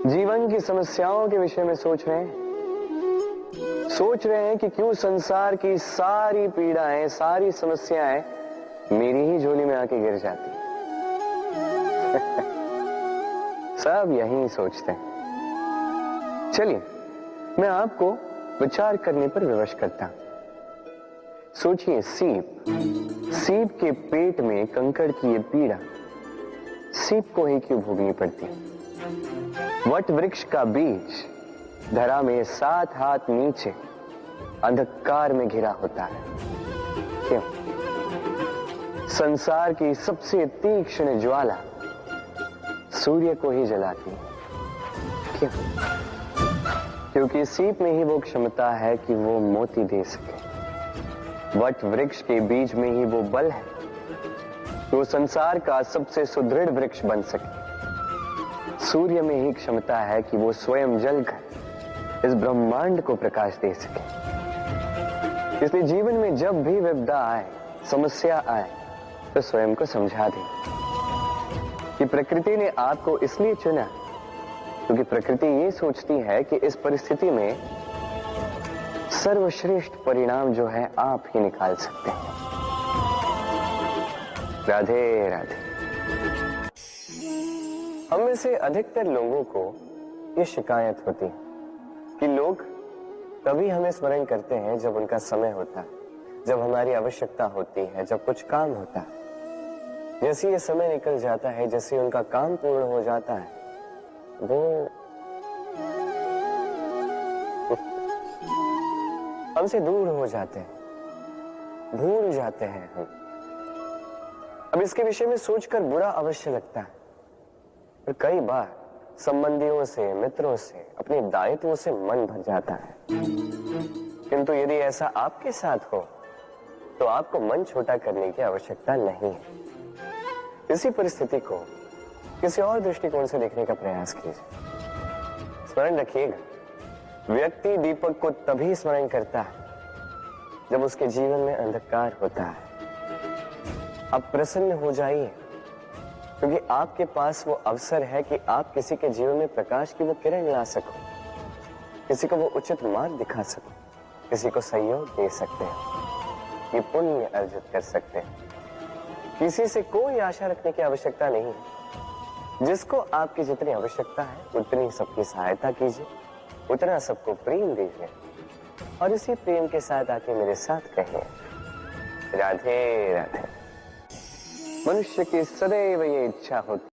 जीवन की समस्याओं के विषय में सोच रहे हैं। सोच रहे हैं कि क्यों संसार की सारी पीड़ाएं, सारी समस्याएं मेरी ही झोली में आके गिर जाती हैं। सब यही सोचते हैं। चलिए, मैं आपको विचार करने पर विवश करता हूं। सोचिए, सीप के पेट में कंकड़ की ये पीड़ा सीप को ही क्यों भोगनी पड़ती? वट वृक्ष का बीज धरा में 7 हाथ नीचे अंधकार में घिरा होता है, क्यों? संसार की सबसे तीक्ष्ण ज्वाला सूर्य को ही जलाती है, क्यों? क्योंकि सीप में ही वो क्षमता है कि वो मोती दे सके। वट वृक्ष के बीज में ही वो बल है कि वो संसार का सबसे सुदृढ़ वृक्ष बन सके। सूर्य में ही क्षमता है कि वो स्वयं जलकर इस ब्रह्मांड को प्रकाश दे सके। इसलिए जीवन में जब भी विपदा आए, समस्या आए, तो स्वयं को समझा दे कि प्रकृति ने आपको इसलिए चुना क्योंकि प्रकृति ये सोचती है कि इस परिस्थिति में सर्वश्रेष्ठ परिणाम जो है आप ही निकाल सकते हैं। राधे राधे। हम में से अधिकतर लोगों को ये शिकायत होती है कि लोग तभी हमें स्मरण करते हैं जब उनका समय होता है, जब हमारी आवश्यकता होती है, जब कुछ काम होता है। जैसे ये समय निकल जाता है, जैसे उनका काम पूर्ण हो जाता है, वो हमसे दूर हो जाते हैं, भूल जाते हैं हम। अब इसके विषय में सोचकर बुरा अवश्य लगता है, पर कई बार संबंधियों से, मित्रों से, अपने दायित्वों से मन भर जाता है। किंतु यदि ऐसा आपके साथ हो तो आपको मन छोटा करने की आवश्यकता नहीं है। इसी परिस्थिति को किसी और दृष्टिकोण से देखने का प्रयास कीजिए। स्मरण रखिएगा, व्यक्ति दीपक को तभी स्मरण करता है जब उसके जीवन में अंधकार होता है। अब प्रसन्न हो जाइए, क्योंकि आपके पास वो अवसर है कि आप किसी के जीवन में प्रकाश की वो किरण ला सको, किसी को वो उचित मार्ग दिखा सको, किसी को सहयोग दे सकते हैं, ये पुण्य अर्जित कर सकते हैं। किसी से कोई आशा रखने की आवश्यकता नहीं है। जिसको आपकी जितनी आवश्यकता है उतनी सबकी सहायता कीजिए, उतना सबको प्रेम दीजिए, और इसी प्रेम के साथ आके मेरे साथ कहें, राधे राधे। मनुष्य की सदैव ये इच्छा होती